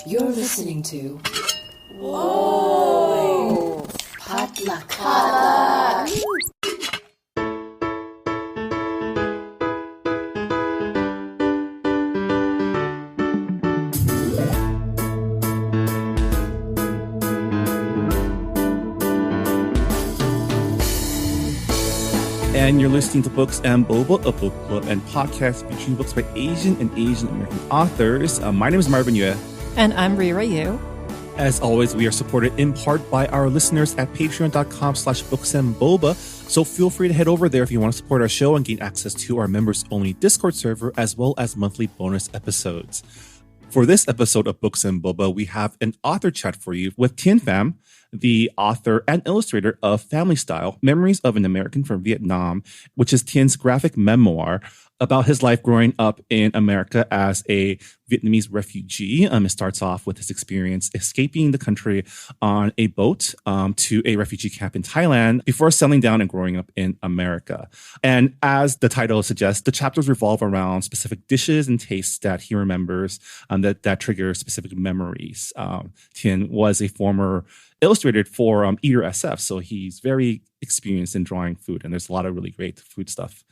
You're listening to Whoa! Potluck. And you're listening to Books and Boba, a book club and podcast featuring books by Asian and Asian American authors. My name is Marvin Yue. And I'm Rira Yu. As always, we are supported in part by our listeners at patreon.com/booksandboba. So feel free to head over there if you want to support our show and gain access to our members-only Discord server, as well as monthly bonus episodes. For this episode of Books and Boba, we have an author chat for you with Pham, the author and illustrator of Family Style, Memories of an American from Vietnam, which is Thien's graphic memoir about his life growing up in America as a Vietnamese refugee. It starts off with his experience escaping the country on a boat to a refugee camp in Thailand before settling down and growing up in America. And as the title suggests, the chapters revolve around specific dishes and tastes that he remembers that trigger specific memories. Thien was a former illustrator for Eater SF, so he's very experienced in drawing food, and there's a lot of really great food stuff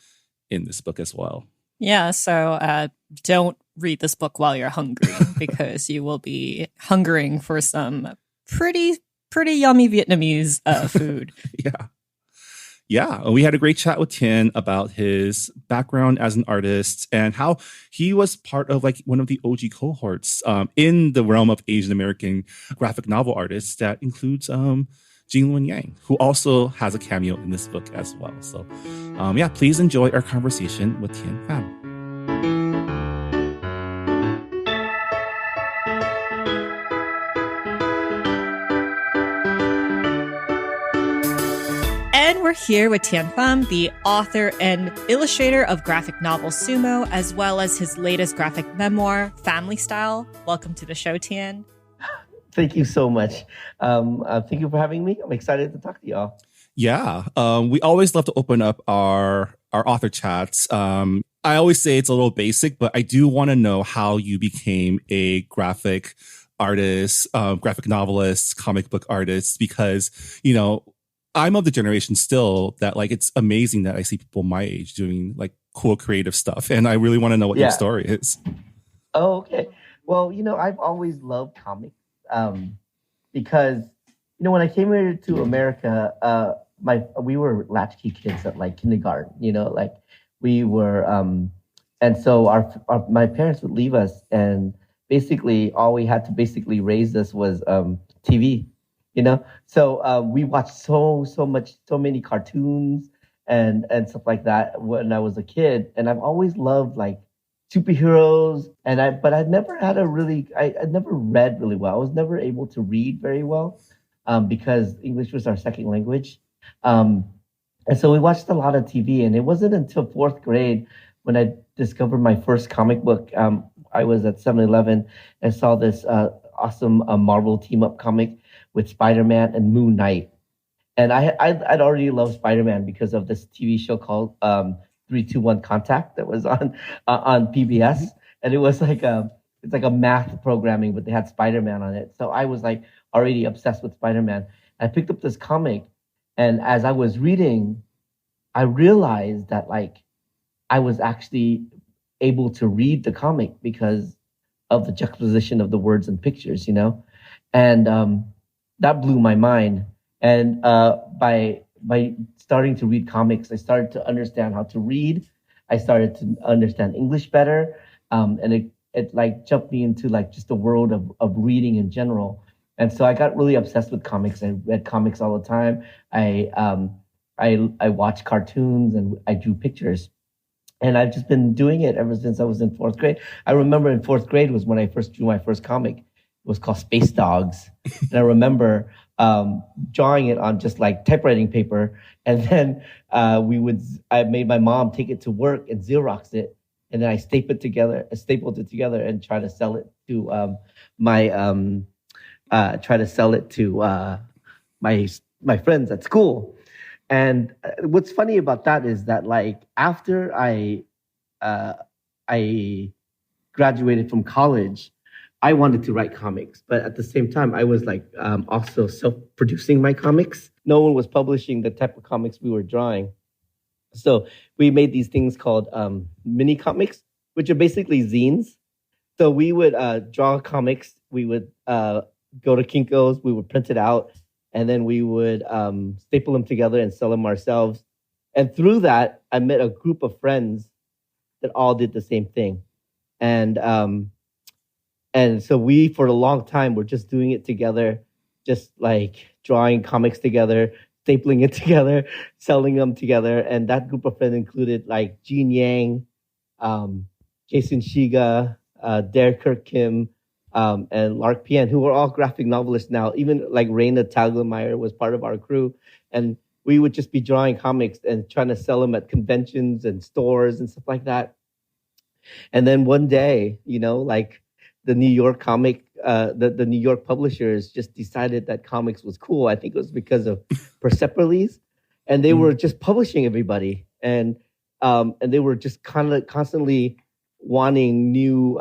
in this book as well. Yeah, so don't read this book while you're hungry because you will be hungering for some pretty yummy Vietnamese food. Yeah, we had a great chat with Thien about his background as an artist and how he was part of like one of the OG cohorts in the realm of Asian American graphic novel artists that includes Jinglun Yang, who also has a cameo in this book as well. So, please enjoy our conversation with Thien Pham. And we're here with Thien Pham, the author and illustrator of graphic novel Sumo, as well as his latest graphic memoir, Family Style. Welcome to the show, Thien. Thank you so much. Thank you for having me. I'm excited to talk to y'all. Yeah, we always love to open up our author chats. I always say it's a little basic, but I do want to know how you became a graphic artist, graphic novelist, comic book artist, because, you know, I'm of the generation still that like it's amazing that I see people my age doing like cool creative stuff. And I really want to know what your story is. Oh, okay. Well, you know, I've always loved comics. Because, you know, when I came here to America, we were latchkey kids at like kindergarten, you know, like we were, and so my parents would leave us, and basically all we had to basically raise us was TV, you know. So we watched so many cartoons and stuff like that when I was a kid, and I've always loved like superheroes, but I'd never had I'd never read really well. I was never able to read very well because English was our second language. And so we watched a lot of TV, and it wasn't until fourth grade when I discovered my first comic book. I was at 7-Eleven and saw this awesome Marvel team-up comic with Spider-Man and Moon Knight. And I'd already loved Spider-Man because of this TV show called 3-2-1 Contact that was on PBS, and it was like it's like a math programming, but they had Spider-Man on it. So I was like already obsessed with Spider-Man. I picked up this comic, and as I was reading, I realized that like I was actually able to read the comic because of the juxtaposition of the words and pictures, you know, and that blew my mind. And by starting to read comics, I started to understand how to read. I started to understand English better. And it like jumped me into like just the world of reading in general. And so I got really obsessed with comics. I read comics all the time. I watched cartoons and I drew pictures. And I've just been doing it ever since I was in fourth grade. I remember in fourth grade was when I first drew my first comic. It was called Space Dogs. And I remember drawing it on just like typewriting paper. And then I made my mom take it to work and Xerox it. And then I stapled it together and try to sell it to my friends at school. And what's funny about that is that like after I graduated from college, I wanted to write comics, but at the same time, I was like also self-producing my comics. No one was publishing the type of comics we were drawing. So we made these things called mini comics, which are basically zines. So we would draw comics. We would go to Kinko's. We would print it out, and then we would staple them together and sell them ourselves. And through that, I met a group of friends that all did the same thing. And so we, for a long time, were just doing it together, just like drawing comics together, stapling it together, selling them together. And that group of friends included like Gene Yang, Jason Shiga, Derek Kirk Kim, and Lark Pien, who were all graphic novelists now. Even like Raina Taglemeyer was part of our crew. And we would just be drawing comics and trying to sell them at conventions and stores and stuff like that. And then one day, like the New York the New York publishers just decided that comics was cool. I think it was because of Persepolis, and they were just publishing everybody, and they were just constantly wanting new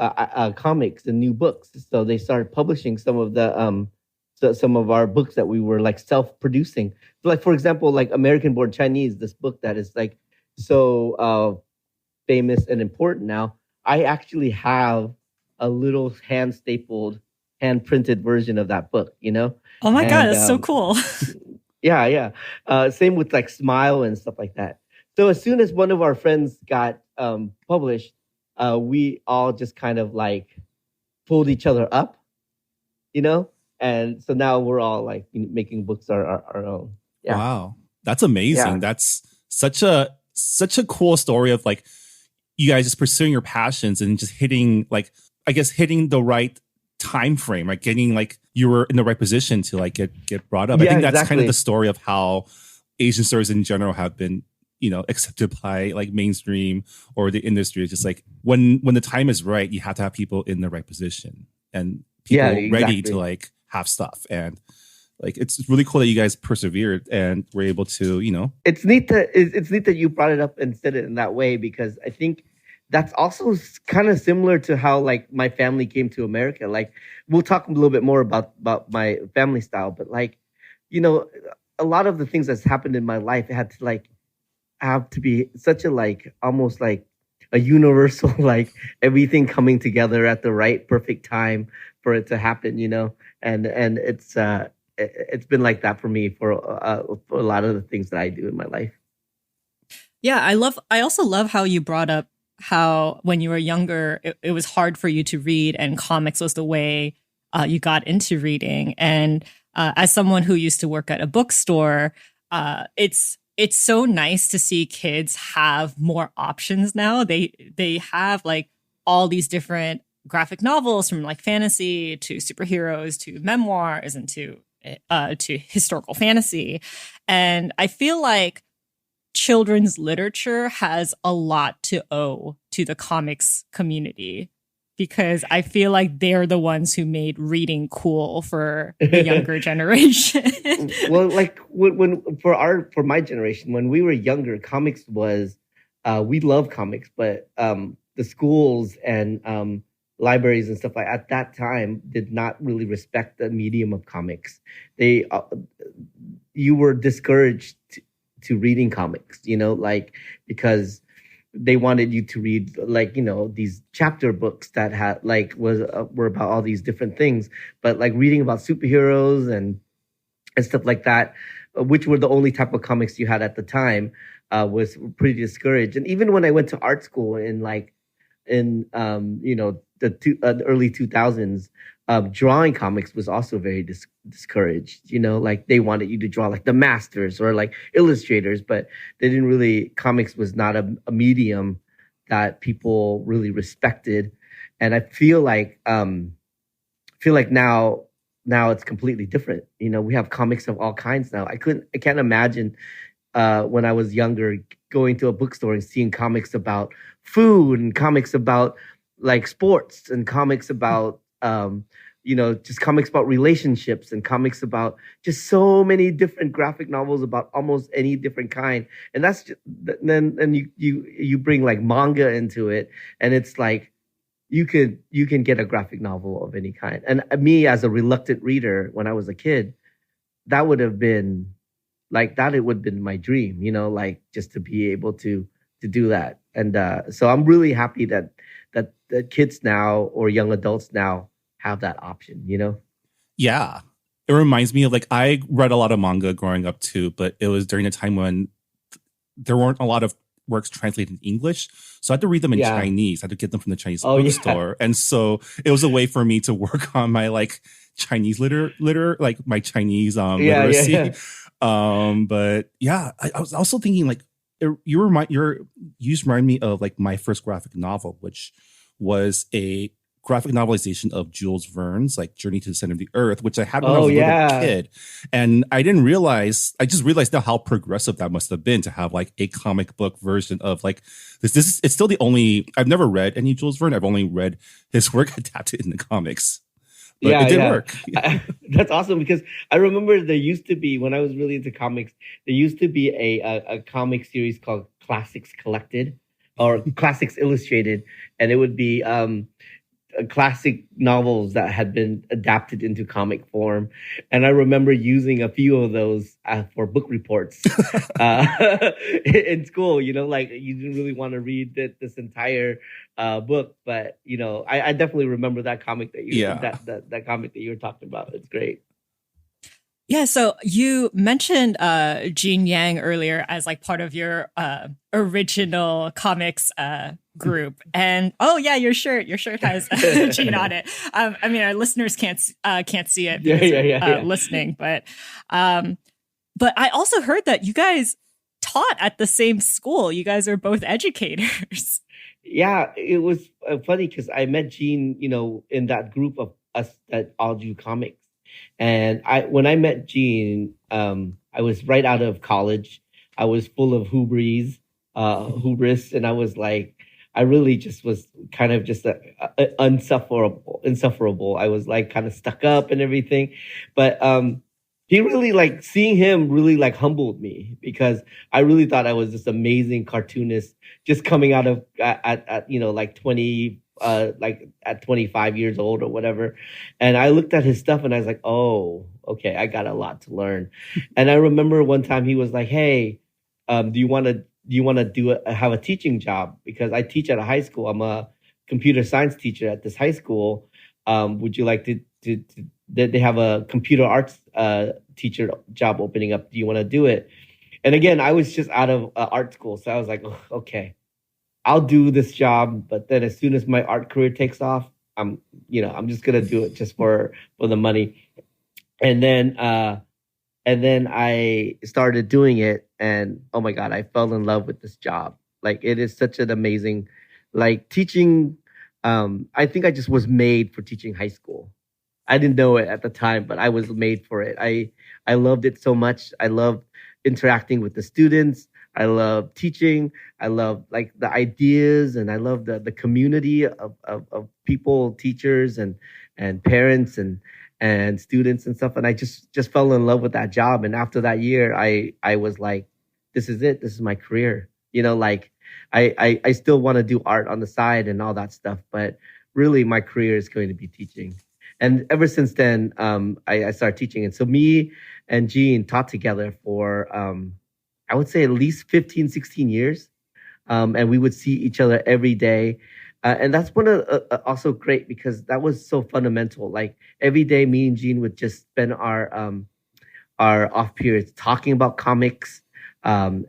comics and new books. So they started publishing some of our books that we were like self-producing. So like, for example, like American Born Chinese, this book that is like so famous and important now. I actually have a little hand-stapled, hand-printed version of that book, Oh my God, that's so cool. Yeah. Same with like Smile and stuff like that. So as soon as one of our friends got published, we all just kind of like pulled each other up, and so now we're all like making books our own. Yeah. Wow, that's amazing. Yeah. That's such a cool story of like you guys just pursuing your passions and just hitting the right time frame, like getting like you were in the right position to like get brought up. Yeah, I think that's exactly. kind of the story of how Asian stories in general have been, accepted by like mainstream or the industry. It's just like when the time is right, you have to have people in the right position and people ready to like have stuff. And like it's really cool that you guys persevered and were able to, It's neat that you brought it up and said it in that way, because I think that's also kind of similar to how like my family came to America. Like we'll talk a little bit more about my family style, but like, a lot of the things that's happened in my life had to like have to be such a like almost like a universal like everything coming together at the right perfect time for it to happen, and it's been like that for me for a lot of the things that I do in my life. Yeah, I also love how you brought up how when you were younger, it was hard for you to read, and comics was the way you got into reading. And as someone who used to work at a bookstore, it's so nice to see kids have more options now. They have like all these different graphic novels, from like fantasy to superheroes to memoirs and to historical fantasy. And I feel like children's literature has a lot to owe to the comics community, because I feel like they're the ones who made reading cool for the younger generation. Well, like when for my generation, when we were younger, comics was we love comics, but the schools and libraries and stuff like at that time did not really respect the medium of comics. You were discouraged to reading comics, like because they wanted you to read like these chapter books that had like were about all these different things, but like reading about superheroes and stuff like that, which were the only type of comics you had at the time, was pretty discouraged. And even when I went to art school in the early 2000s, drawing comics was also very discouraged. Like they wanted you to draw like the masters or like illustrators, but they didn't really. Comics was not a medium that people really respected. And I feel like now it's completely different. We have comics of all kinds now. I can't imagine when I was younger going to a bookstore and seeing comics about food and comics about like sports and comics about just comics about relationships and comics about just so many different graphic novels about almost any different kind. And that's just, then you bring like manga into it, and it's like you can get a graphic novel of any kind. And me as a reluctant reader when I was a kid, that would have been it would have been my dream, like just to be able to do that. And so I'm really happy that kids now or young adults now have that option. Yeah. It reminds me of I read a lot of manga growing up too, but it was during a time when there weren't a lot of works translated in English. So I had to read them in Yeah. Chinese. I had to get them from the Chinese Oh, yeah. bookstore. And so it was a way for me to work on my Chinese my Chinese literacy. Yeah. But yeah, I was also thinking you remind me of my first graphic novel, which was a graphic novelization of Jules Verne's Journey to the Center of the Earth, which I had when I was a little kid. And I just realized now how progressive that must have been to have a comic book version of this. It's still the only, I've never read any Jules Verne. I've only read his work adapted in the comics. But it did work. That's awesome, because I remember there used to be, when I was really into comics, there used to be a comic series called Classics Collected or Classics Illustrated. And it would be classic novels that had been adapted into comic form. And I remember using a few of those for book reports in school. You didn't really want to read this entire book, but I definitely remember that comic that comic that you were talking about. It's great. Yeah, so you mentioned Gene Yang earlier as part of your original comics group, and your shirt has Gene on it. I mean, our listeners can't see it because they're listening, but I also heard that you guys taught at the same school. You guys are both educators. Yeah, it was funny because I met Gene, in that group of us that all do comics. And when I met Gene, I was right out of college. I was full of hubris, and I was I really just was kind of just insufferable. I was kind of stuck up and everything. But he really seeing him really humbled me, because I really thought I was this amazing cartoonist just coming out of at 20. At 25 years old or whatever. And I looked at his stuff and I was like, oh, okay, I got a lot to learn. And I remember one time he was like, hey, do you want to have a teaching job? Because I teach at a high school. I'm a computer science teacher at this high school. Would you like to they have a computer arts teacher job opening up. Do you want to do it? And again, I was just out of art school. So I was like, oh, okay, I'll do this job, but then as soon as my art career takes off, I'm just gonna do it just for the money. And then I started doing it, and oh my God, I fell in love with this job. It is such an amazing, teaching. I think I just was made for teaching high school. I didn't know it at the time, but I was made for it. I loved it so much. I loved interacting with the students. I love teaching. I love the ideas, and I love the community of people, teachers and parents and students and stuff. And I just fell in love with that job. And after that year, I was like, this is it. This is my career. I still want to do art on the side and all that stuff, but really my career is going to be teaching. And ever since then, I started teaching. And so me and Gene taught together for I would say at least 15, 16 years. And we would see each other every day. And that's also great, because that was so fundamental. Every day, me and Gene would just spend our off periods talking about comics. And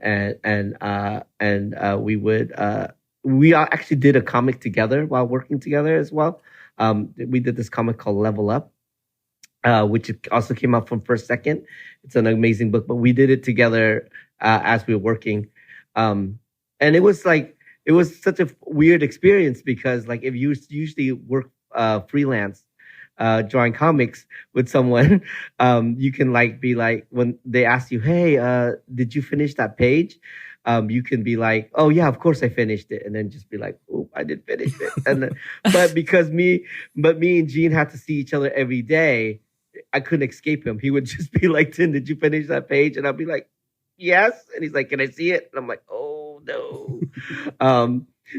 we actually did a comic together while working together as well. We did this comic called Level Up, which also came out from First Second. It's an amazing book, but we did it together as we were working. And it was such a weird experience, because if you usually work freelance drawing comics with someone, you can be when they ask you, hey, did you finish that page? You can be like, oh yeah, of course I finished it, and then just be like, oh, I did finish it. And but me and Gene had to see each other every day, I couldn't escape him. He would just be like, Tim, did you finish that page? And I'd be like, yes. And he's like, can I see it? And I'm like, oh no.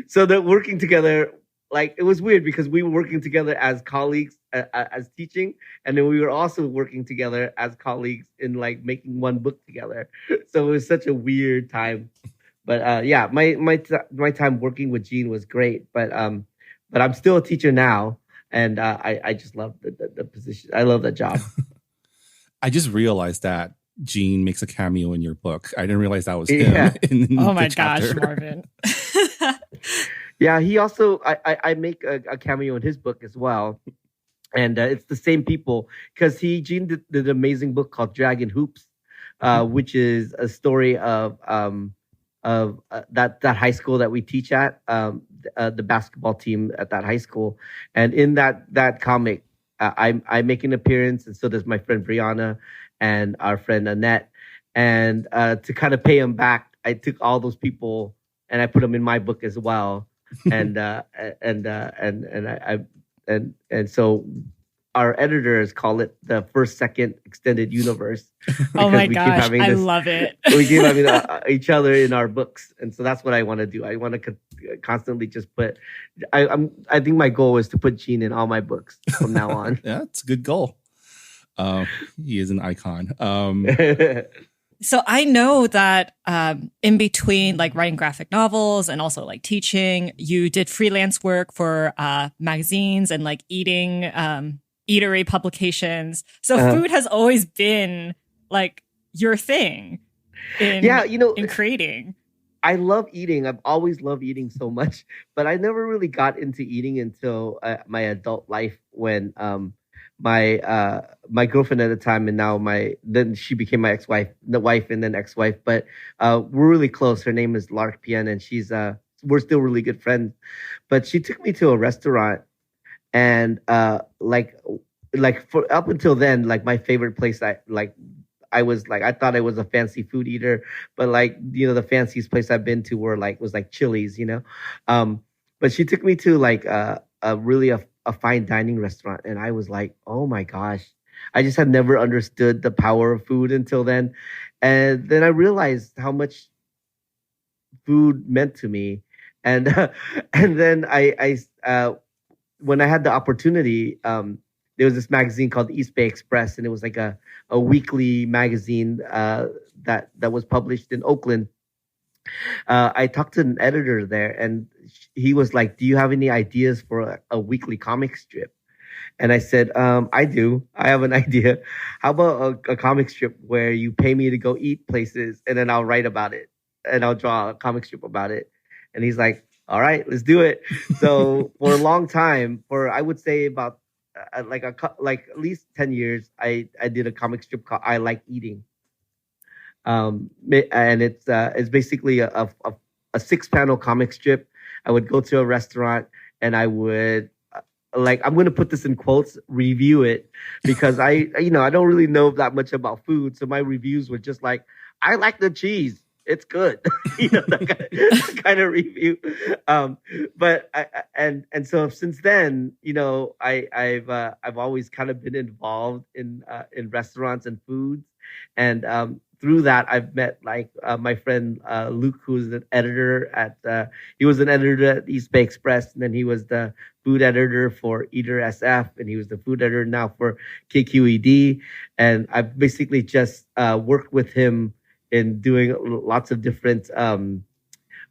So that working together like it was weird because we were working together as colleagues as teaching, and then we were also working together as colleagues in like making one book together. So it was such a weird time. But yeah, my time working with Gene was great. But I'm still a teacher now, and I just love the position. I love that job. I just realized that Gene makes a cameo in your book. I didn't realize that was Yeah. him. In Oh my the gosh, chapter. Marvin. Yeah, he also I make a cameo in his book as well, and it's the same people because Gene did an amazing book called Dragon Hoops, which is a story of that high school that we teach at, the basketball team at that high school, and in that comic, I make an appearance, and so does my friend Brianna and our friend Annette, and to kind of pay him back, I took all those people and I put them in my book as well, and so our editors call it the first second extended universe. Oh my we keep gosh, having I this, love it. we keep having each other in our books, and so that's what I want to do. I want to constantly just put. I think my goal is to put Gene in all my books from now on. Yeah, it's a good goal. He is an icon. So I know that in between like writing graphic novels and also like teaching, you did freelance work for magazines and like eatery publications. So food has always been like your thing in creating. I love eating. I've always loved eating so much, but I never really got into eating until my adult life when my girlfriend at the time, and now then she became my ex-wife, the wife and then ex-wife, but we're really close. Her name is Lark Thien, and we're still really good friends. But she took me to a restaurant, and like for up until then, like my favorite place, I thought I was a fancy food eater, but like, the fanciest place I've been to was like Chili's, but she took me to like a fine dining restaurant, and I was like, oh my gosh, I just had never understood the power of food until then. And then I realized how much food meant to me. And and then I when I had the opportunity, there was this magazine called East Bay Express, and it was like a weekly magazine that was published in Oakland. I talked to an editor there, and he was like, "Do you have any ideas for a weekly comic strip?" And I said, "I do. I have an idea. How about a comic strip where you pay me to go eat places, and then I'll write about it, and I'll draw a comic strip about it?" And he's like, "All right, let's do it." So for a long time, for I would say about like at least 10 years, I did a comic strip called I Like Eating. And it's basically a 6-panel comic strip. I would go to a restaurant and I would I'm going to put this in quotes, review it, because I don't really know that much about food. So my reviews were just like, I like the cheese. It's good. that kind of review. And so since then, I've always kind of been involved in restaurants and foods. And through that, I've met my friend Luke, who's an editor he was an editor at East Bay Express, and then he was the food editor for Eater SF, and he was the food editor now for KQED. And I've basically just worked with him in doing lots of different kind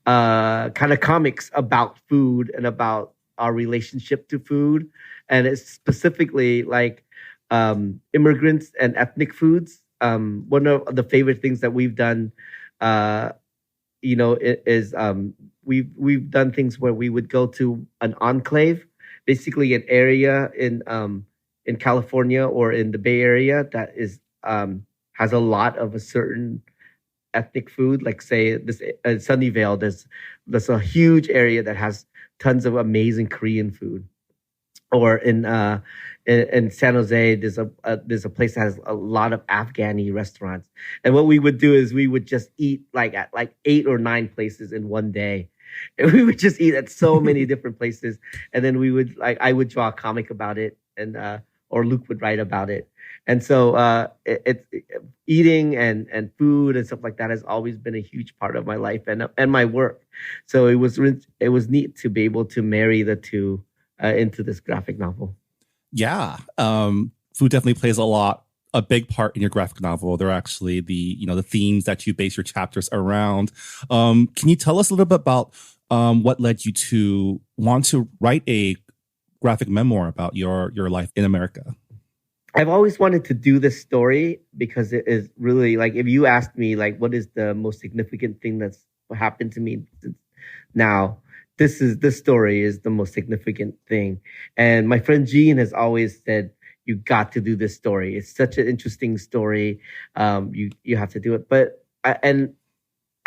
of comics about food and about our relationship to food. And it's specifically like immigrants and ethnic foods. One of the favorite things that we've done, is we've done things where we would go to an enclave, basically an area in California or in the Bay Area that is has a lot of a certain ethnic food. Like say this Sunnyvale, there's a huge area that has tons of amazing Korean food. Or in San Jose, there's a place that has a lot of Afghani restaurants. And what we would do is we would just eat at 8 or 9 places in one day. And we would just eat at so many different places. And then we would I would draw a comic about it. And or Luke would write about it. And so eating and food and stuff like that has always been a huge part of my life and my work. So it was neat to be able to marry the two into this graphic novel. Yeah. Food definitely plays a big part in your graphic novel. They're actually the themes that you base your chapters around. Can you tell us a little bit about what led you to want to write a graphic memoir about your life in America? I've always wanted to do this story because it is really like, if you asked me like what is the most significant thing that's happened to me now, this story is the most significant thing. And my friend Gene has always said, you got to do this story. It's such an interesting story. You have to do it. But I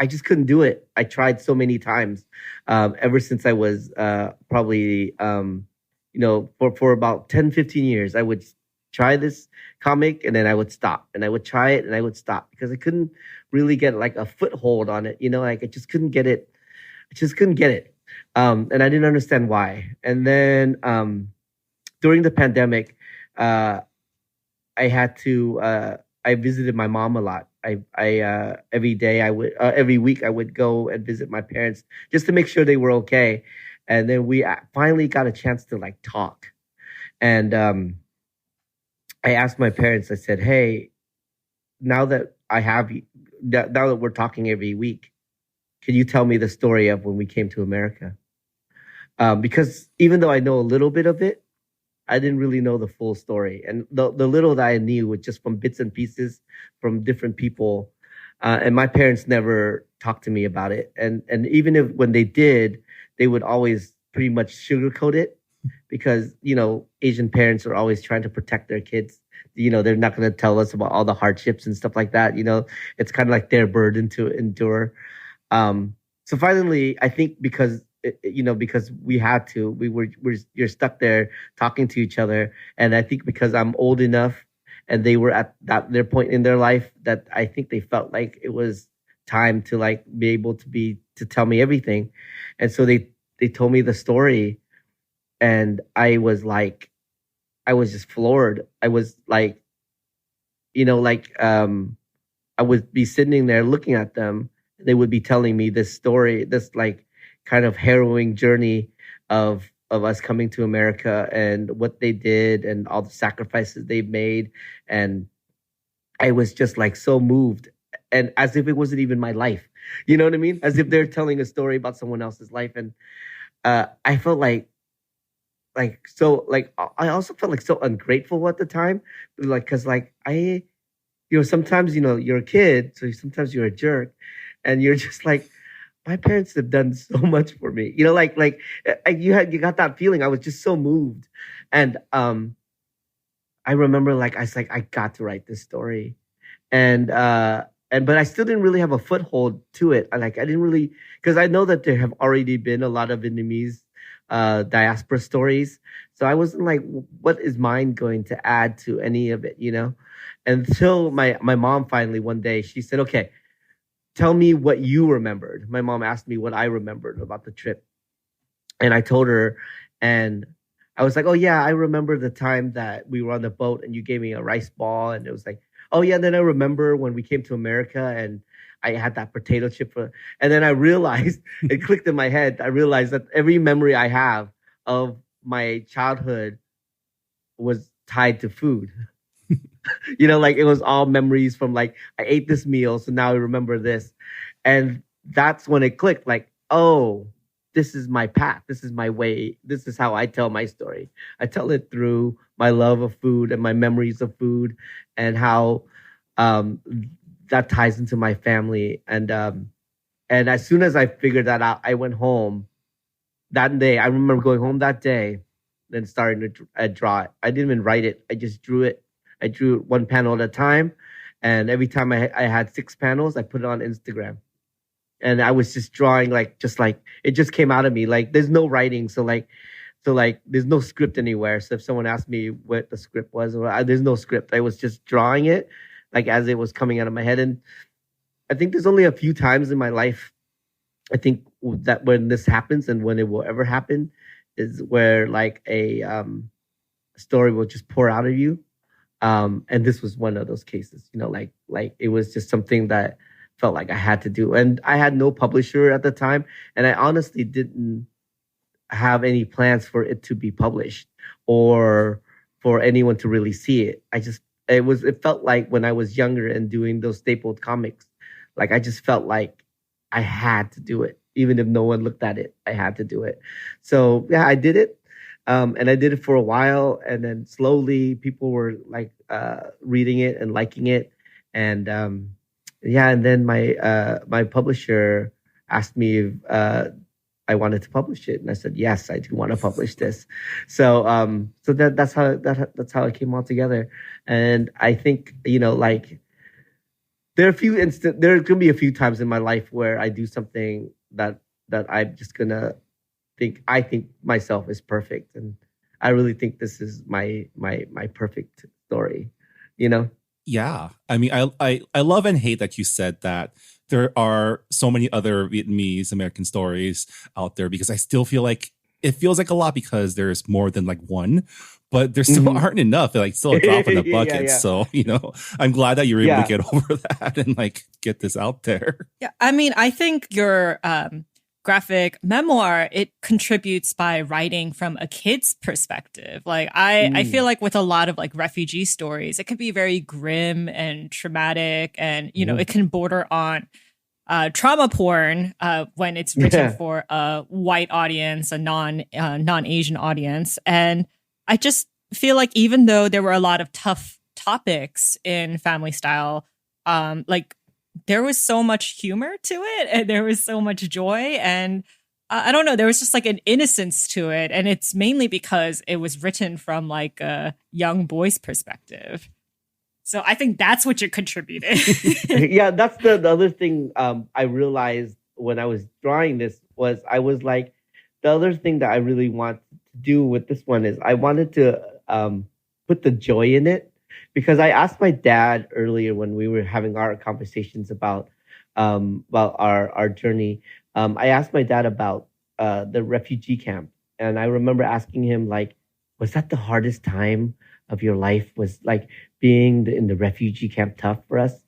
just couldn't do it. I tried so many times ever since I was probably, for about 10, 15 years, I would try this comic and then I would stop, and I would try it and I would stop because I couldn't really get like a foothold on it. Like I just couldn't get it. I just couldn't get it. And I didn't understand why. And then during the pandemic, I visited my mom a lot. Every week I would go and visit my parents just to make sure they were okay. And then we finally got a chance to like talk. And I asked my parents, I said, hey, now that we're talking every week, can you tell me the story of when we came to America? Because even though I know a little bit of it, I didn't really know the full story. And the little that I knew was just from bits and pieces from different people. And my parents never talked to me about it. And even when they did, they would always pretty much sugarcoat it because, Asian parents are always trying to protect their kids. They're not going to tell us about all the hardships and stuff like that. It's kind of like their burden to endure. So finally, I think because we had to, you're stuck there talking to each other. And I think because I'm old enough and they were at their point in their life that I think they felt like it was time to like be able to tell me everything. And so they told me the story and I was just floored. I was like, I would be sitting there looking at them. They would be telling me this story, this like kind of harrowing journey of us coming to America and what they did and all the sacrifices they've made. And I was just like so moved, and as if it wasn't even my life. You know what I mean? As if they're telling a story about someone else's life. And I felt I also felt like so ungrateful at the time. Like, cause like sometimes, you're a kid, so sometimes you're a jerk and you're just like, my parents have done so much for me. You got that feeling. I was just so moved. And I remember I was like, I got to write this story. But I still didn't really have a foothold to it. I didn't really, because I know that there have already been a lot of Vietnamese diaspora stories. So I wasn't like, what is mine going to add to any of it, Until my mom finally one day, she said, okay, tell me what you remembered. My mom asked me what I remembered about the trip. And I told her, and I was like, oh yeah, I remember the time that we were on the boat and you gave me a rice ball. And it was like, oh yeah, then I remember when we came to America and I had that potato chip. And then I realized, it clicked in my head, I realized that every memory I have of my childhood was tied to food. It was all memories from I ate this meal, so now I remember this. And that's when it clicked, oh, this is my path. This is my way. This is how I tell my story. I tell it through my love of food and my memories of food and how that ties into my family. And as soon as I figured that out, I went home that day. I remember going home that day, then starting to draw it. I didn't even write it. I just drew it. I drew one panel at a time. And every time I had 6 panels, I put it on Instagram. And I was just drawing it just came out of me. There's no writing. So there's no script anywhere. So if someone asked me what the script was, there's no script. I was just drawing it as it was coming out of my head. And I think there's only a few times in my life, I think, that when this happens and when it will ever happen is where story will just pour out of you. And this was one of those cases, like it was just something that felt like I had to do. And I had no publisher at the time, and I honestly didn't have any plans for it to be published or for anyone to really see it. It felt like when I was younger and doing those stapled comics, like I just felt like I had to do it. Even if no one looked at it, I had to do it. So yeah, I did it. And I did it for a while, and then slowly people were like reading it and liking it. And and then my publisher asked me if I wanted to publish it, and I said yes, I do want to publish this. So that's how it came all together. And I think like there can be a few times in my life where I do something that I'm just gonna I think myself is perfect, and I really think this is my perfect story. Yeah, I mean, I love and hate that you said that there are so many other Vietnamese American stories out there, because I still feel like it feels like a lot because there's more than like one, but there still aren't enough. They're like still a drop in the bucket. Yeah. So, I'm glad that you're able to get over that and like get this out there. Yeah, I mean, I think your graphic memoir, it contributes by writing from a kid's perspective. Like I feel like with a lot of like refugee stories, it can be very grim and traumatic, and it can border on trauma porn when it's written for a white audience, a non-Asian audience. And I just feel like even though there were a lot of tough topics in Family Style, like there was so much humor to it, and there was so much joy, and I don't know, there was just like an innocence to it, and it's mainly because it was written from like a young boy's perspective. So I think that's what you're contributing. Yeah, that's the other thing I realized when I was drawing this was I was like, the other thing that I really want to do with this one is I wanted to put the joy in it. Because I asked my dad earlier when we were having our conversations about our journey. I asked my dad about the refugee camp, and I remember asking him, like, was that the hardest time of your life? Was like being in the refugee camp tough for us?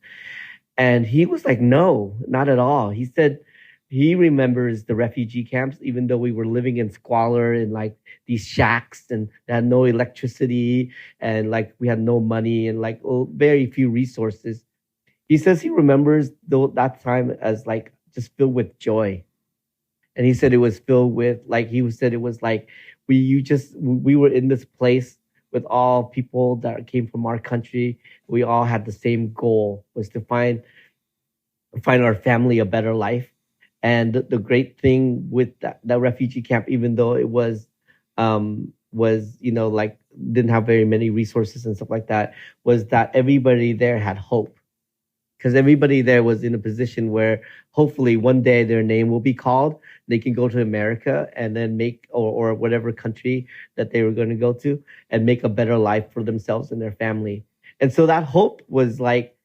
And he was like, no, not at all. He said he remembers the refugee camps, even though we were living in squalor in like these shacks and they had no electricity and like we had no money and like very few resources. He says he remembers that time as like just filled with joy. And he said it was filled with like, he said it was like we were in this place with all people that came from our country. We all had the same goal, was to find our family a better life. And the great thing with that refugee camp, even though it was like didn't have very many resources and stuff like that, was that everybody there had hope. Because everybody there was in a position where hopefully one day their name will be called. They can go to America and then make, or whatever country that they were going to go to, and make a better life for themselves and their family. And so that hope was like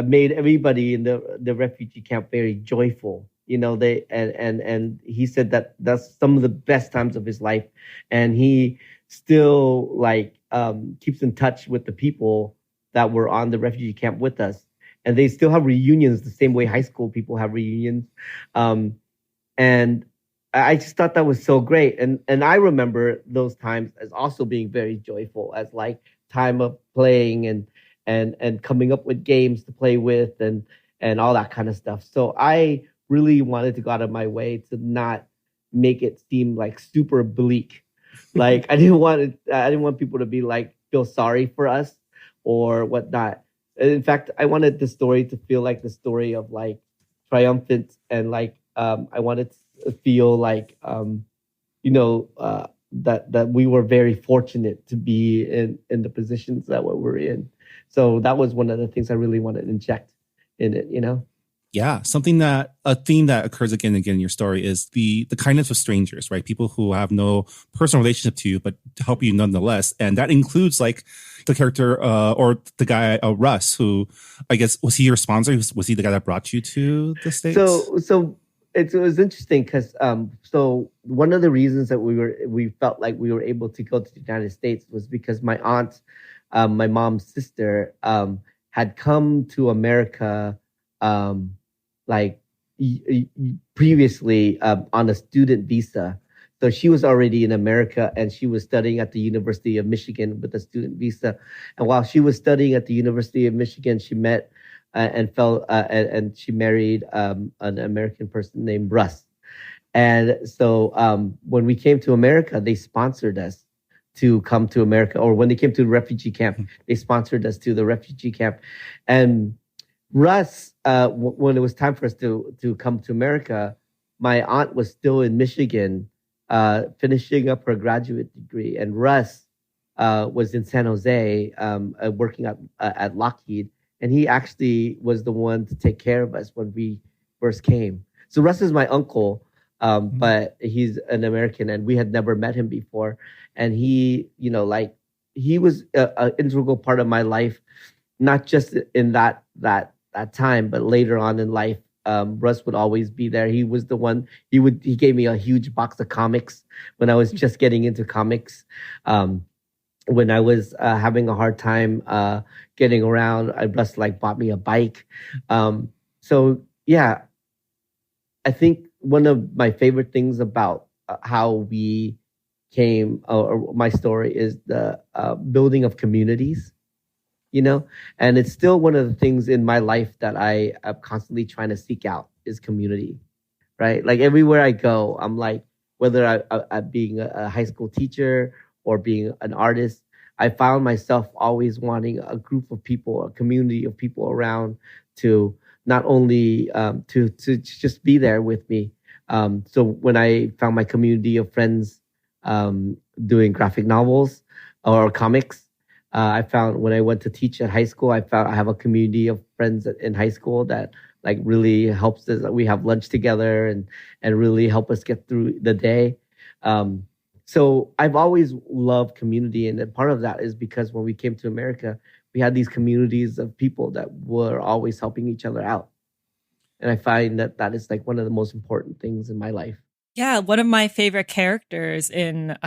made everybody in the refugee camp very joyful. They and he said that that's some of the best times of his life, and he still like keeps in touch with the people that were on the refugee camp with us, and they still have reunions the same way high school people have reunions, and I just thought that was so great, and I remember those times as also being very joyful, as like time of playing and coming up with games to play with and all that kind of stuff. So I really wanted to go out of my way to not make it seem like super bleak. Like I didn't want people to be like feel sorry for us or whatnot. In fact, I wanted the story to feel like the story of like triumphant, and like I wanted to feel like that we were very fortunate to be in the positions that we're in. So that was one of the things I really wanted to inject in it, Yeah, a theme that occurs again and again in your story is the kindness of strangers, right? People who have no personal relationship to you, but help you nonetheless. And that includes like the character or the guy, Russ, who I guess, was he your sponsor? Was he the guy that brought you to the States? So it was interesting because so one of the reasons that we felt like we were able to go to the United States was because my aunt, my mom's sister, had come to America like previously on a student visa. So she was already in America and she was studying at the University of Michigan with a student visa. And while she was studying at the University of Michigan, she met and fell and she married an American person named Russ. And so when we came to America, they sponsored us to come to America. Or when they came to the refugee camp, they sponsored us to the refugee camp. And Russ, when it was time for us to come to America, my aunt was still in Michigan, finishing up her graduate degree, and Russ was in San Jose, working at Lockheed, and he actually was the one to take care of us when we first came. So Russ is my uncle, but he's an American, and we had never met him before, and he, like he was an integral part of my life, not just in that time, but later on in life. Russ would always be there. He was the one. He gave me a huge box of comics when I was just getting into comics. When I was having a hard time getting around, Russ bought me a bike. So yeah, I think one of my favorite things about how we came, or my story, is the building of communities. And it's still one of the things in my life that I am constantly trying to seek out is community, right? Like everywhere I go, I'm like, whether I being a high school teacher or being an artist, I found myself always wanting a group of people, a community of people around to not only to just be there with me. So when I found my community of friends doing graphic novels or comics, I found when I went to teach at high school, I have a community of friends in high school that really helps us. We have lunch together and really help us get through the day. So I've always loved community. And part of that is because when we came to America, we had these communities of people that were always helping each other out. And I find that is one of the most important things in my life. Yeah, one of my favorite characters in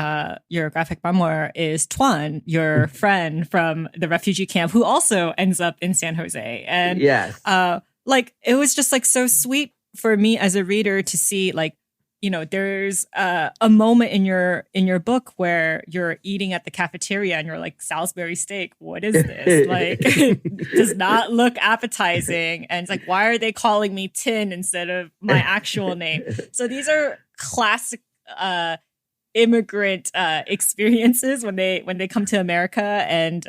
your graphic memoir is Thien, your friend from the refugee camp, who also ends up in San Jose. And yes, it was just so sweet for me as a reader to see there's a moment in your book where you're eating at the cafeteria and you're like, Salisbury steak, what is this? It does not look appetizing. And it's why are they calling me Thien instead of my actual name? So these are classic immigrant experiences when they come to America, and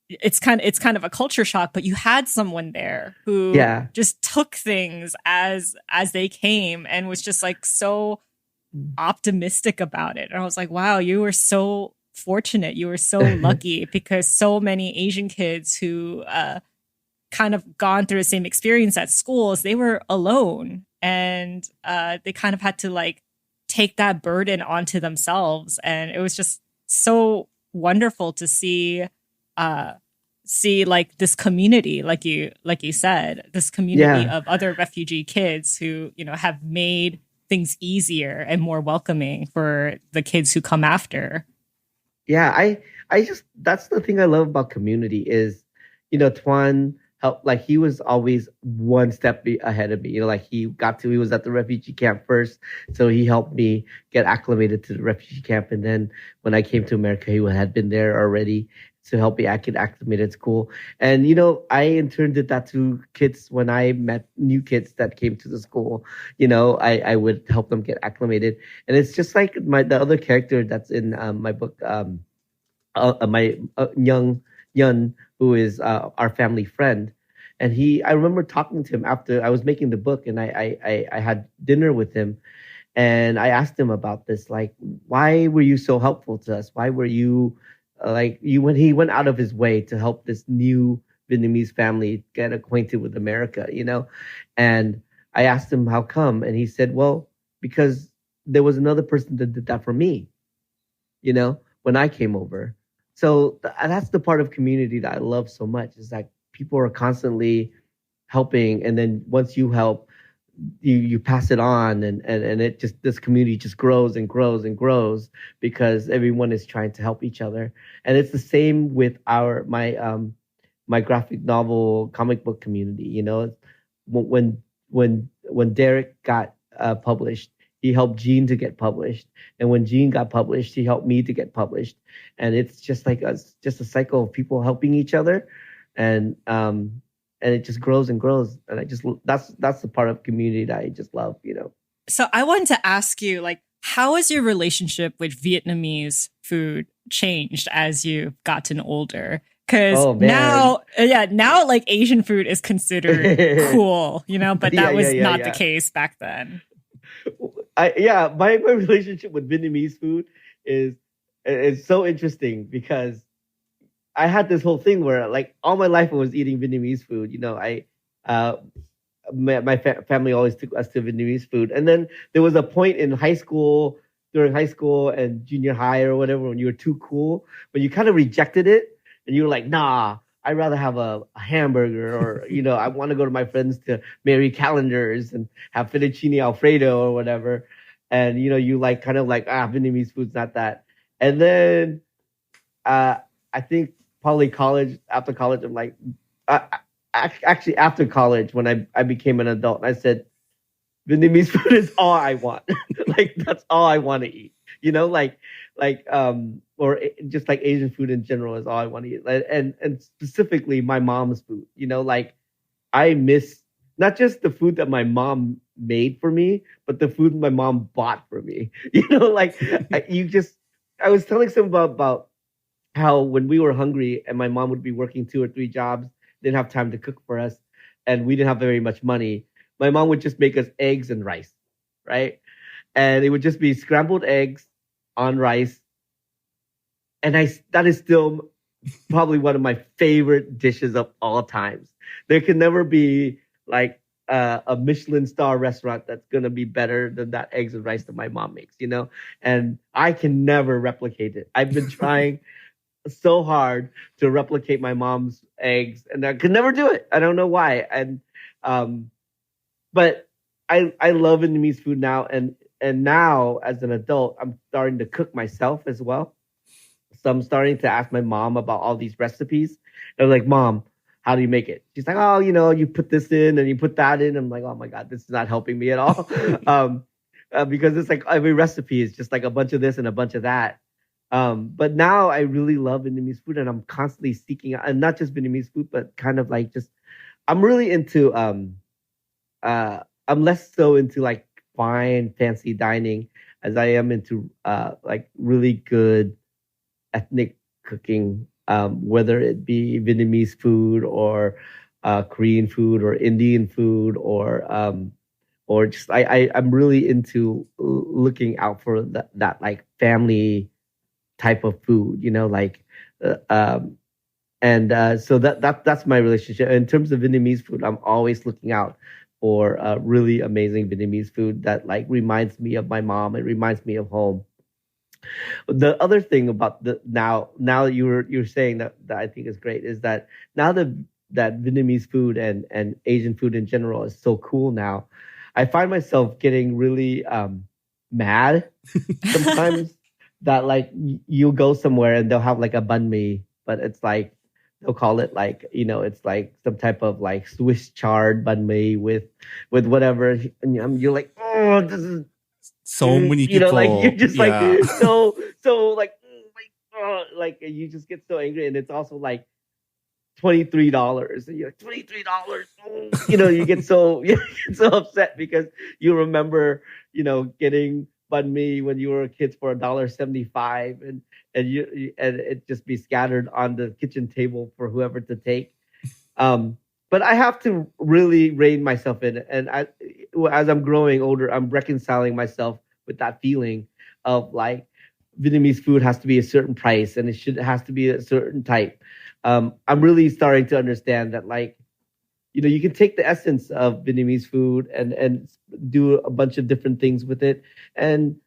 it's kind of a culture shock, but you had someone there who just took things as they came and was just so optimistic about it. And I was like, wow, you were so fortunate. You were so lucky, because so many Asian kids who kind of gone through the same experience at schools, they were alone, and they kind of had to take that burden onto themselves. And it was just so wonderful to see this community, like you said, this community of other refugee kids who, have made things easier and more welcoming for the kids who come after. Yeah, I just, that's the thing I love about community is, Thien helped, he was always one step ahead of me. He was at the refugee camp first, so he helped me get acclimated to the refugee camp. And then when I came to America, he had been there already to help me get acclimated at school. And, I in turn did that to kids when I met new kids that came to the school. I would help them get acclimated. And it's just like the other character that's in my book, my young Yun, who is our family friend. And I remember talking to him after I was making the book, and I had dinner with him. And I asked him about this, why were you so helpful to us? Why were you when he went out of his way to help this new Vietnamese family get acquainted with America, And I asked him how come, and he said, well, because there was another person that did that for me, when I came over. So that's the part of community that I love so much, is that people are constantly helping. And then once you help, you pass it on, and it just, this community just grows and grows and grows because everyone is trying to help each other. And it's the same with my graphic novel comic book community. You know, when Derek got published, he helped Gene to get published, and when Gene got published, he helped me to get published. And it's just like just a cycle of people helping each other, and it just grows and grows. And that's the part of community that I just love. You know. So I wanted to ask you, like, how has your relationship with Vietnamese food changed as you've gotten older? Because now like Asian food is considered cool, you know, but that was not the case back then. My relationship with Vietnamese food is so interesting because I had this whole thing where, like, all my life I was eating Vietnamese food. You know, my family always took us to Vietnamese food, and then there was a point in during high school and junior high or whatever, when you were too cool, when you kind of rejected it. And you were like, nah, I'd rather have a hamburger, or, you know, I want to go to my friends to Mary Callender's and have fettuccine Alfredo or whatever. And, you know, you like kind of like, Vietnamese food's not that. And then I think probably after college, I'm like, actually after college, when I became an adult, I said, Vietnamese food is all I want. Like, that's all I want to eat. You know, or just like Asian food in general is all I want to eat. And specifically my mom's food. You know, like, I miss not just the food that my mom made for me, but the food my mom bought for me. You know, like, I was telling someone about how when we were hungry and my mom would be working 2 or 3 jobs, didn't have time to cook for us, and we didn't have very much money, my mom would just make us eggs and rice, right? And it would just be scrambled eggs on rice. And that is still probably one of my favorite dishes of all times. There can never be like a Michelin star restaurant that's going to be better than that eggs and rice that my mom makes, you know? And I can never replicate it. I've been trying so hard to replicate my mom's eggs, and I could never do it. I don't know why. And but I love Vietnamese food now, and now as an adult, I'm starting to cook myself as well. So I'm starting to ask my mom about all these recipes. And I'm like, Mom, how do you make it? She's like, oh, you know, you put this in and you put that in. I'm like, oh my God, this is not helping me at all. Because it's like every recipe is just like a bunch of this and a bunch of that. But now I really love Vietnamese food, and I'm constantly seeking out, and not just Vietnamese food, but kind of like just, I'm really into, I'm less so into like fine, fancy dining as I am into like really good ethnic cooking, whether it be Vietnamese food or Korean food or Indian food or just I'm really into looking out for that like family type of food, you know, like so that's my relationship. In terms of Vietnamese food, I'm always looking out for really amazing Vietnamese food that like reminds me of my mom. It reminds me of home. The other thing about now you're saying that I think is great is that now that Vietnamese food and Asian food in general is so cool now, I find myself getting really mad sometimes that like you'll go somewhere and they'll have like a banh mi, but it's like they'll call it like, you know, it's like some type of like Swiss chard banh mi with whatever, and you're like, oh, this is so many people, you know, like you're just like so like, like you just get so angry, and it's also like $23, and you're like $23, you know, you get so upset because you remember, you know, getting banh mi when you were a kid for $1.75, and it just be scattered on the kitchen table for whoever to take. But I have to really rein myself in, and as I'm growing older, I'm reconciling myself with that feeling of like Vietnamese food has to be a certain price, and it has to be a certain type. I'm really starting to understand that, like, you know, you can take the essence of Vietnamese food and do a bunch of different things with it, and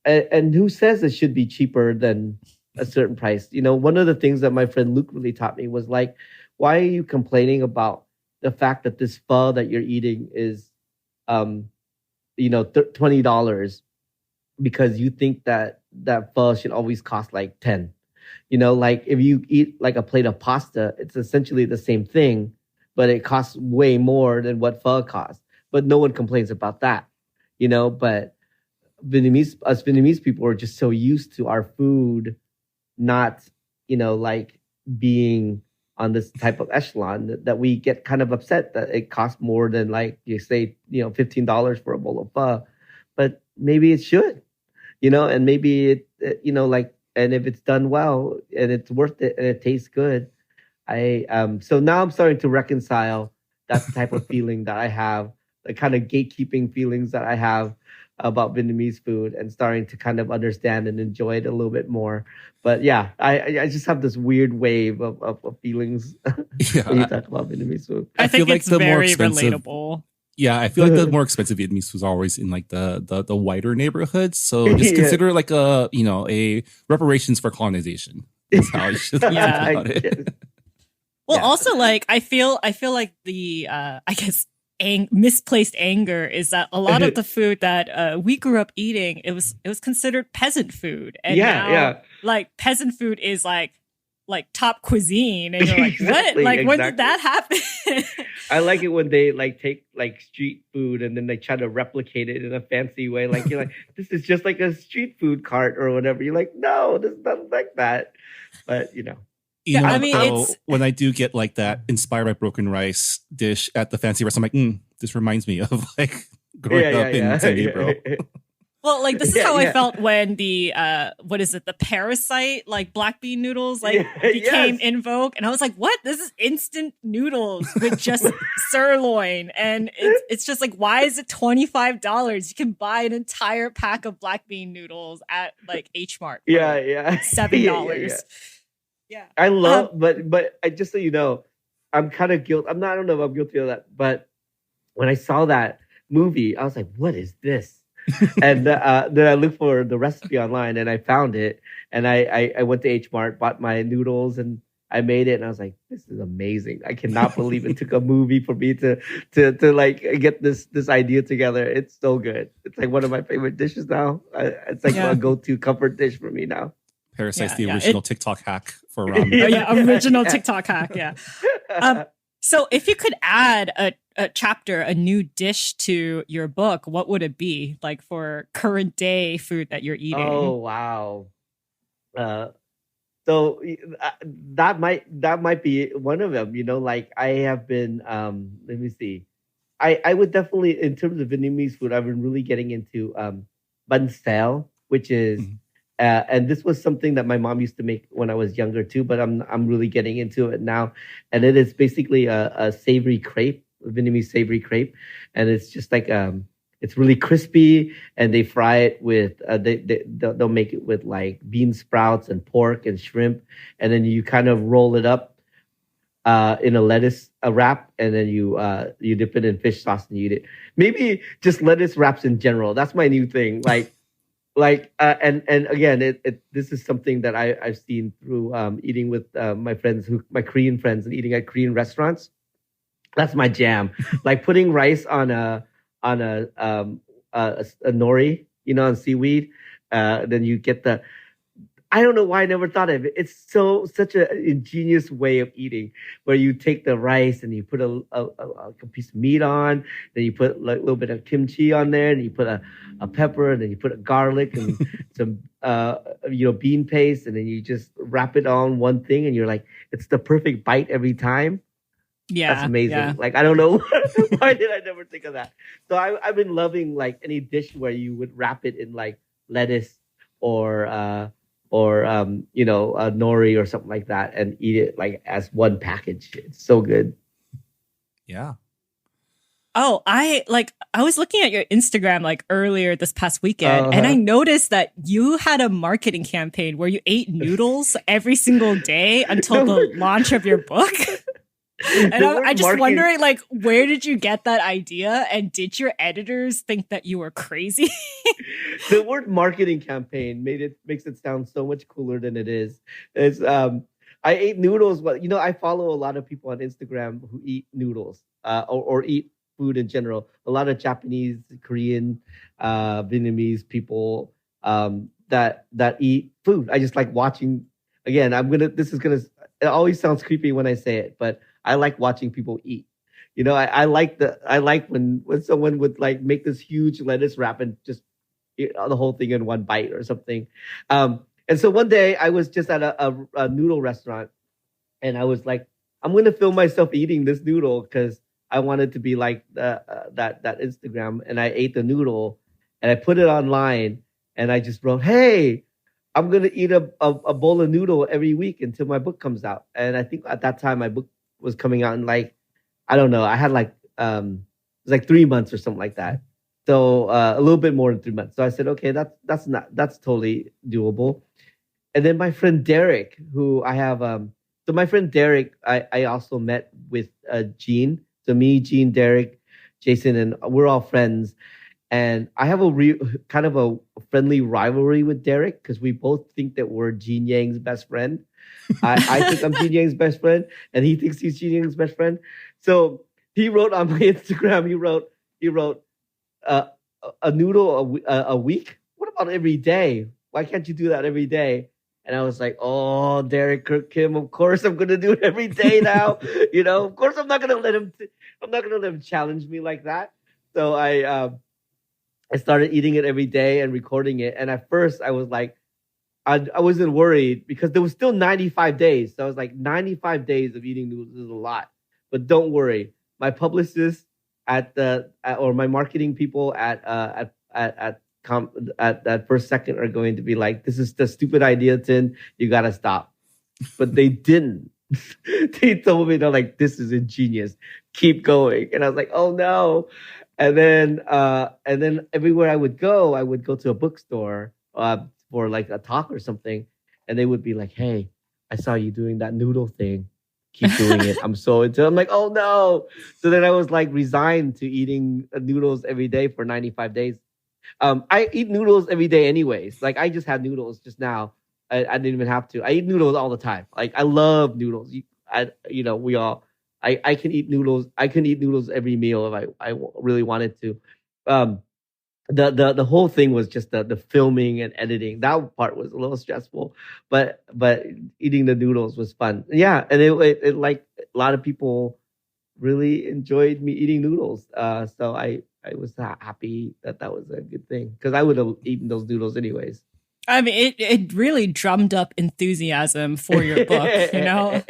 who says it should be cheaper than a certain price? You know, one of the things that my friend Luke really taught me was like, why are you complaining about the fact that this pho that you're eating is $20 because you think that pho should always cost like 10. Like if you eat like a plate of pasta, it's essentially the same thing, but it costs way more than what pho costs. But no one complains about that, but Vietnamese people are just so used to our food not, like being on this type of echelon that we get kind of upset that it costs more than, like you say, $15 for a bowl of pho. But maybe it should, and maybe like, and if it's done well and it's worth it and it tastes good, so now I'm starting to reconcile that type of feeling that I have, the kind of gatekeeping feelings that I have about Vietnamese food, and starting to kind of understand and enjoy it a little bit more. But yeah, I just have this weird wave of feelings when you talk about Vietnamese food. I think feel like it's the more very expensive- relatable. Yeah, I feel like the more expensive Vietnamese foods are always in like the whiter neighborhoods. So just consider like a reparations for colonization. That's how you should think about it. Well, also like I feel like the I guess misplaced anger is that a lot of the food that we grew up eating, it was considered peasant food, and now like peasant food is like top cuisine, and you're like, Exactly, what? Like when did that happen? I like it when they like take like street food and then they try to replicate it in a fancy way. Like you're like, this is just like a street food cart or whatever. You're like, no, this is not like that. But I mean, when I do get like that inspired by broken rice dish at the fancy restaurant, I'm like, this reminds me of like growing up in San Gabriel. Well, like this is how I felt when the what is it, the Parasite like black bean noodles became in vogue, and I was like, what? This is instant noodles with just sirloin, and it's just like, why is it $25? You can buy an entire pack of black bean noodles at like H Mart. $7. Yeah. I love, but I just so you know, I'm kind of guilty. I don't know if I'm guilty of that, but when I saw that movie, I was like, what is this? And then I looked for the recipe online and I found it. And I went to H Mart, bought my noodles, and I made it. And I was like, this is amazing. I cannot believe it took a movie for me to like get this idea together. It's so good. It's like one of my favorite dishes now. It's like a go-to comfort dish for me now. Parasite's the original TikTok hack for ramen. Original TikTok hack. Yeah. So if you could add a chapter, a new dish to your book, what would it be, like for current day food that you're eating? Oh, wow. So that might be one of them, like I have been, let me see. I would definitely, in terms of Vietnamese food, I've been really getting into bun style, which is, and this was something that my mom used to make when I was younger too, but I'm really getting into it now. And it is basically a savory crepe, a Vietnamese savory crepe, and it's just like it's really crispy, and they fry it with they'll make it with like bean sprouts and pork and shrimp, and then you kind of roll it up in a lettuce wrap, and then you dip it in fish sauce and you eat it. Maybe just lettuce wraps in general. That's my new thing. And again, this is something that I've seen through eating with my my Korean friends, and eating at Korean restaurants. That's my jam. Like putting rice on a nori, on seaweed. Then you get I don't know why I never thought of it. It's such an ingenious way of eating, where you take the rice and you put a piece of meat on, then you put like a little bit of kimchi on there, and you put a pepper, and then you put a garlic and some bean paste, and then you just wrap it on one thing, and you're like, it's the perfect bite every time. Yeah, that's amazing. Yeah. Like I don't know why did I never think of that. So I've been loving like any dish where you would wrap it in like lettuce or nori or something like that, and eat it like as one package. It's so good. Yeah. Oh, I was looking at your Instagram like earlier this past weekend, and I noticed that you had a marketing campaign where you ate noodles every single day until the launch of your book. And I'm just wondering, like, where did you get that idea? And did your editors think that you were crazy? The word marketing campaign makes it sound so much cooler than it is. It's I ate noodles, but I follow a lot of people on Instagram who eat noodles or eat food in general. A lot of Japanese, Korean, Vietnamese people that eat food. I just like watching. Again, it always sounds creepy when I say it, but I like watching people eat. I like when someone would like make this huge lettuce wrap and just eat the whole thing in one bite or something. And so one day I was just at a noodle restaurant, and I was like, I'm gonna film myself eating this noodle because I wanted to be like that Instagram. And I ate the noodle, and I put it online, and I just wrote, "Hey, I'm gonna eat a bowl of noodle every week until my book comes out." And I think at that time my book was coming out in like, I don't know, I had like it was like 3 months or something like that. So a little bit more than 3 months. So I said, okay, that's totally doable. And then my friend Derek, who I have, so my friend Derek, I also met with Gene. So me, Gene, Derek, Jason, and we're all friends. And I have kind of a friendly rivalry with Derek because we both think that we're Gene Yang's best friend. I think I'm Gene Yang's best friend, and he thinks he's Gene Yang's best friend. So he wrote on my Instagram, he wrote a noodle a week. What about every day? Why can't you do that every day? And I was like, oh, Derek Kirk Kim, of course I'm gonna do it every day now. Of course I'm not gonna let him challenge me like that. So I started eating it every day and recording it. And at first I was like, I wasn't worried because there was still 95 days. So I was like, 95 days of eating noodles is a lot. But don't worry, my publicist or my marketing people at First Second are going to be like, this is the stupid idea, Thien. You gotta stop. But they didn't. They told me, they're like, this is ingenious. Keep going. And I was like, oh no. And then everywhere I would go to a bookstore for like a talk or something, and they would be like, hey, I saw you doing that noodle thing. Keep doing it. I'm so into it. I'm like, oh no. So then I was like resigned to eating noodles every day for 95 days. I eat noodles every day anyways. Like I just had noodles just now. I didn't even have to. I eat noodles all the time. Like I love noodles. I can eat noodles. I can eat noodles every meal if I really wanted to. The whole thing was just the filming and editing. That part was a little stressful, but eating the noodles was fun. Yeah, and it like a lot of people really enjoyed me eating noodles. So I was happy that was a good thing because I would have eaten those noodles anyways. I mean, it really drummed up enthusiasm for your book,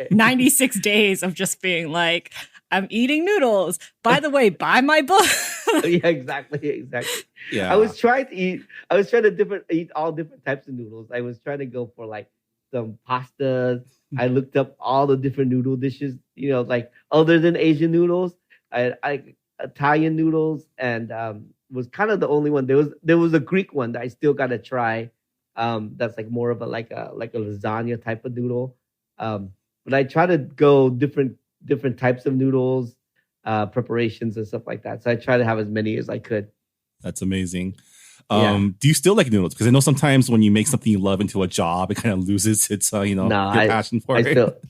96 days of just being like, I'm eating noodles. By the way, buy my book. Yeah, exactly. Yeah. I was trying to eat all different types of noodles. I was trying to go for like some pastas. I looked up all the different noodle dishes, like other than Asian noodles. I Italian noodles, and was kind of the only one. There was a Greek one that I still got to try. That's like more of a lasagna type of noodle. But I try to go different types of noodles, preparations and stuff like that. So I try to have as many as I could. That's amazing. Yeah. Do you still like noodles? Because I know sometimes when you make something you love into a job, it kind of loses its your passion for it.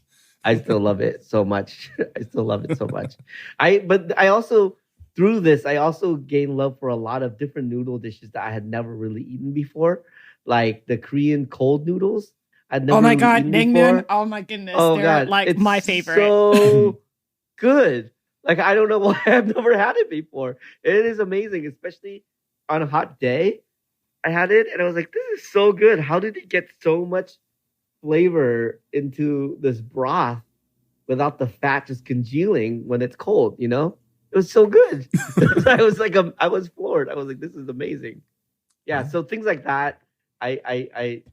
I still love it so much. I still love it so much. But I also, through this, I also gained love for a lot of different noodle dishes that I had never really eaten before, like the Korean cold noodles. I'd never oh my really god, eaten naengmyeon! before. Oh my goodness, Oh they're god, like it's my favorite. So good. Like I don't know why I've never had it before. It is amazing, especially on a hot day. I had it and I was like, this is so good. How did it get so much flavor into this broth without the fat just congealing when it's cold? It was so good. I was floored. I was like, this is amazing. Yeah. So things like that, I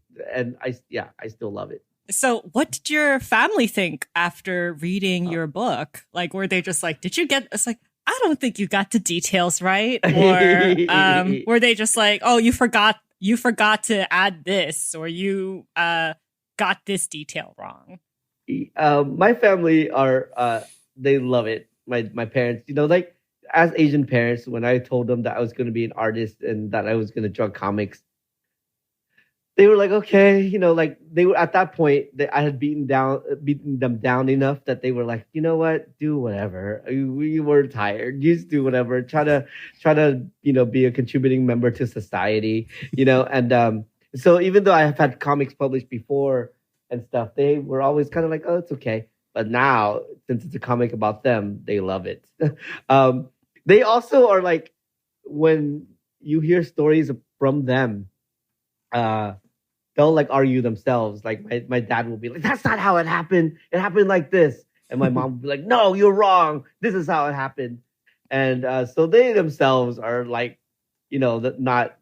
still love it. So what did your family think after reading your book? Like, were they just like, did you get, it's like, I don't think you got the details right. Or were they just like, oh, you forgot to add this, or you got this detail wrong? My family they love it. My parents, like as Asian parents, when I told them that I was going to be an artist and that I was going to draw comics, they were like, okay, like they were at that point that I had beaten them down enough that they were like, you know what, do whatever. We were tired. Just do whatever. Try to be a contributing member to society. And so even though I have had comics published before and stuff, they were always kind of like, oh, it's okay. But now, since it's a comic about them, they love it. They also are like, when you hear stories from them, they'll like argue themselves. Like my dad will be like, that's not how it happened. It happened like this. And my mom will be like, no, you're wrong. This is how it happened. And so they themselves are like, not,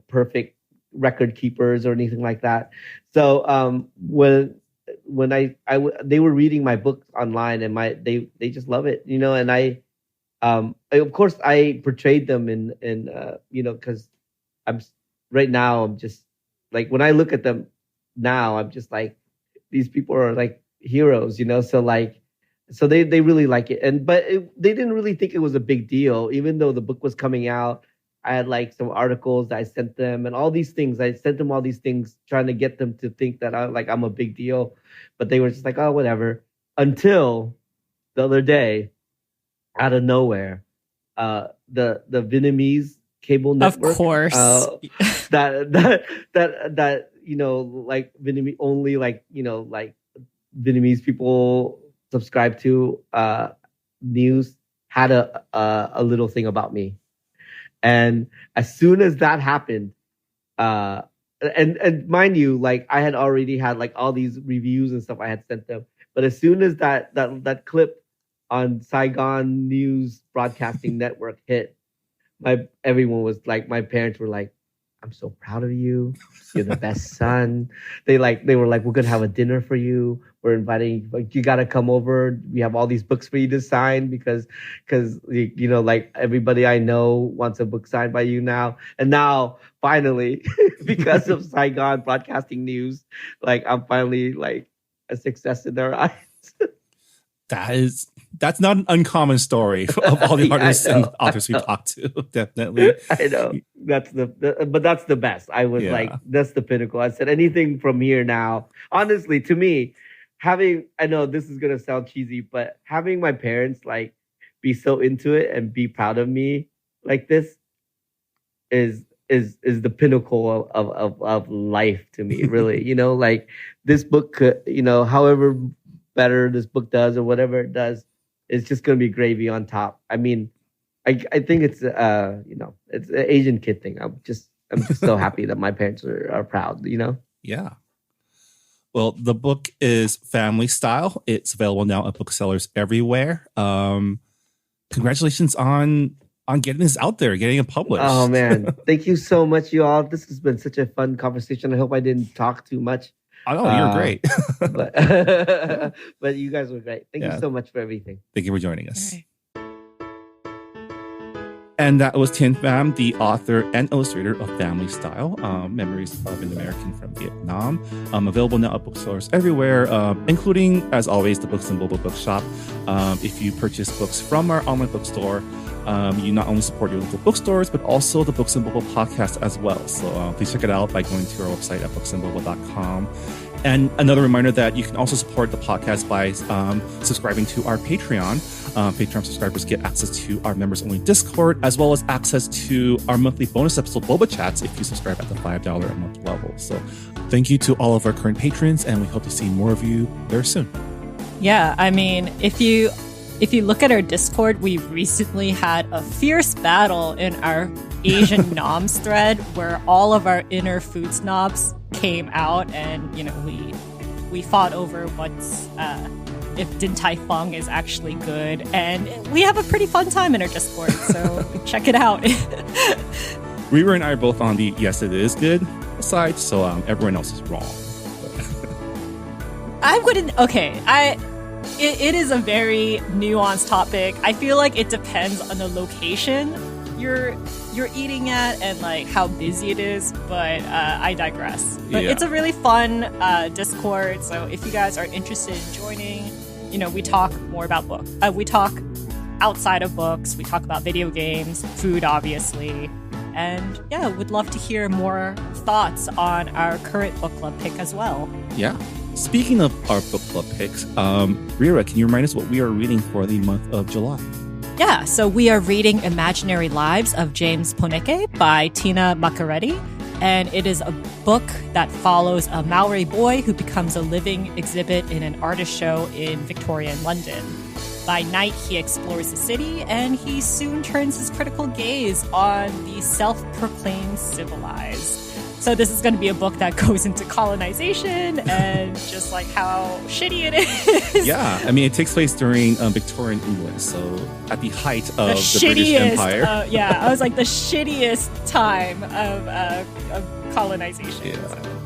perfect record keepers or anything like that. So when they were reading my books online, and they just love it, and I of course I portrayed them in because right now I'm just like, when I look at them now, I'm just like, these people are like heroes, so they really like it. But they didn't really think it was a big deal, even though the book was coming out. I had like some articles that I sent them and all these things. I sent them all these things trying to get them to think that I'm a big deal, but they were just like, oh, whatever. Until the other day, out of nowhere, the Vietnamese cable network, of course, that like Vietnamese only, like like Vietnamese people subscribe to news, had a little thing about me. And as soon as that happened, and mind you, like I had already had like all these reviews and stuff I had sent them, but as soon as that clip on Saigon News Broadcasting Network hit, everyone was like, my parents were like, I'm so proud of you. You're the best son. They were like, we're gonna have a dinner for you. We're inviting, like, you gotta come over. We have all these books for you to sign because like everybody I know wants a book signed by you now. And now finally, because of Saigon Broadcasting News, like I'm finally like a success in their eyes. That's not an uncommon story of all the artists and authors we talked to. Definitely, I know that's but that's the best. I was like, that's the pinnacle. I said, anything from here now. Honestly, to me, I know this is gonna sound cheesy, but having my parents like be so into it and be proud of me like this is the pinnacle of life to me. Really, like this book could, however better this book does or whatever it does, it's just going to be gravy on top. I mean, I think it's it's an Asian kid thing. I'm just so happy that my parents are proud. Yeah. Well, the book is Family Style. It's available now at booksellers everywhere. Congratulations on getting this out there, getting it published. Oh man, thank you so much, you all. This has been such a fun conversation. I hope I didn't talk too much. Oh, no, you're great. but you guys were great. Thank you so much for everything. Thank you for joining us. And that was Thien Pham, the author and illustrator of Family Style, Memories of an American from Vietnam. Available now at booksellers everywhere, including, as always, the Books and Boba Bookshop. If you purchase books from our online bookstore, you not only support your local bookstores, but also the Books and Boba podcast as well. So please check it out by going to our website at booksandboba.com. And another reminder that you can also support the podcast by subscribing to our Patreon. Patreon subscribers get access to our members-only Discord, as well as access to our monthly bonus episode Boba Chats if you subscribe at the $5 a month level. So thank you to all of our current patrons, and we hope to see more of you very soon. Yeah, I mean, if you look at our Discord, we recently had a fierce battle in our Asian noms thread where all of our inner food snobs came out, and we fought over what's if Din Tai Fung is actually good, and we have a pretty fun time in our Discord, so check it out. Reaver and I are both on the yes it is good side, so everyone else is wrong. It is a very nuanced topic. I feel like it depends on the location you're eating at and like how busy it is, but I digress. But it's a really fun Discord, so if you guys are interested in joining, we talk more about books. We talk outside of books. We talk about video games, food, obviously. And yeah, would love to hear more thoughts on our current book club pick as well. Yeah. Speaking of our book club picks, Rira, can you remind us what we are reading for the month of July? Yeah, so we are reading Imaginary Lives of James Poneke by Tina Macaretti. And it is a book that follows a Maori boy who becomes a living exhibit in an artist show in Victorian London. By night, he explores the city, and he soon turns his critical gaze on the self-proclaimed civilized. So this is going to be a book that goes into colonization and just like how shitty it is. Yeah, I mean, it takes place during Victorian England, so at the height of the British Empire. Yeah, I was like the shittiest time of colonization. Yeah. So,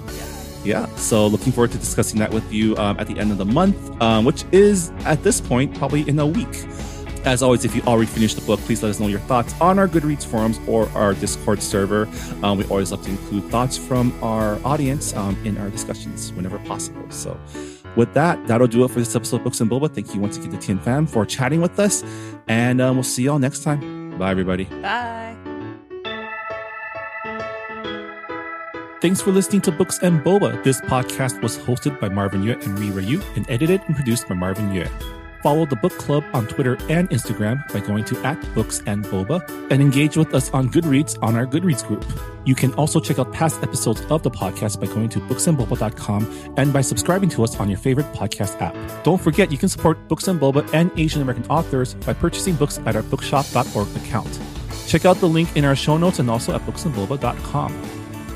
yeah, so looking forward to discussing that with you at the end of the month, which is at this point probably in a week. As always, if you already finished the book, please let us know your thoughts on our Goodreads forums or our Discord server. We always love to include thoughts from our audience in our discussions whenever possible. So with that, that'll do it for this episode of Books and Boba. Thank you once again to Thien Pham for chatting with us. And we'll see y'all next time. Bye, everybody. Bye. Thanks for listening to Books and Boba. This podcast was hosted by Marvin Yue and Rira Yu and edited and produced by Marvin Yue. Follow the book club on Twitter and Instagram by going to @BooksandBoba and engage with us on Goodreads on our Goodreads group. You can also check out past episodes of the podcast by going to booksandboba.com and by subscribing to us on your favorite podcast app. Don't forget, you can support Books and Boba and Asian American authors by purchasing books at our bookshop.org account. Check out the link in our show notes and also at booksandboba.com.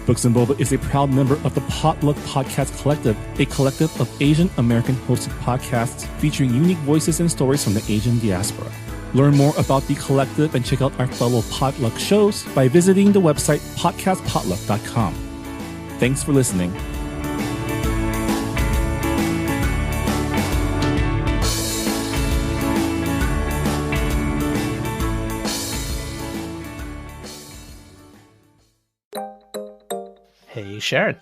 Books and Boba is a proud member of the Potluck Podcast Collective, a collective of Asian American hosted podcasts featuring unique voices and stories from the Asian diaspora. Learn more about the collective and check out our fellow Potluck shows by visiting the website podcastpotluck.com. Thanks for listening. Hey, Sharon.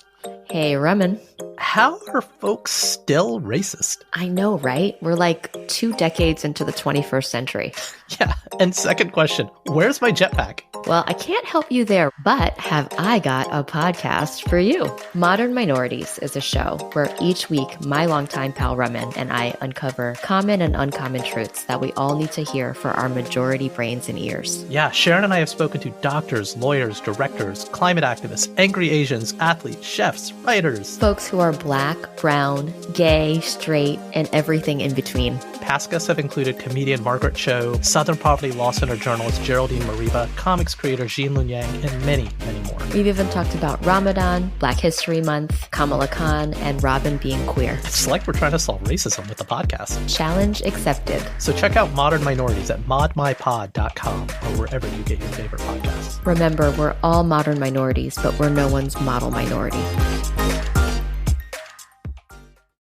Hey, Raman. How are folks still racist? I know, right? We're like 2 decades into the 21st century. Yeah, and second question, where's my jetpack? Well, I can't help you there, but have I got a podcast for you. Modern Minorities is a show where each week my longtime pal Raman and I uncover common and uncommon truths that we all need to hear for our majority brains and ears. Yeah, Sharon and I have spoken to doctors, lawyers, directors, climate activists, angry Asians, athletes, chefs, writers. Folks who are Black, brown, gay, straight, and everything in between. Past guests have included comedian Margaret Cho, Southern Poverty Law Center journalist Geraldine Mariba, comics creator Jean-Lun Yang, and many, many more. We've even talked about Ramadan, Black History Month, Kamala Khan, and Robin being queer. It's like we're trying to solve racism with the podcast. Challenge accepted. So check out Modern Minorities at modmypod.com or wherever you get your favorite podcasts. Remember, we're all modern minorities, but we're no one's model minority.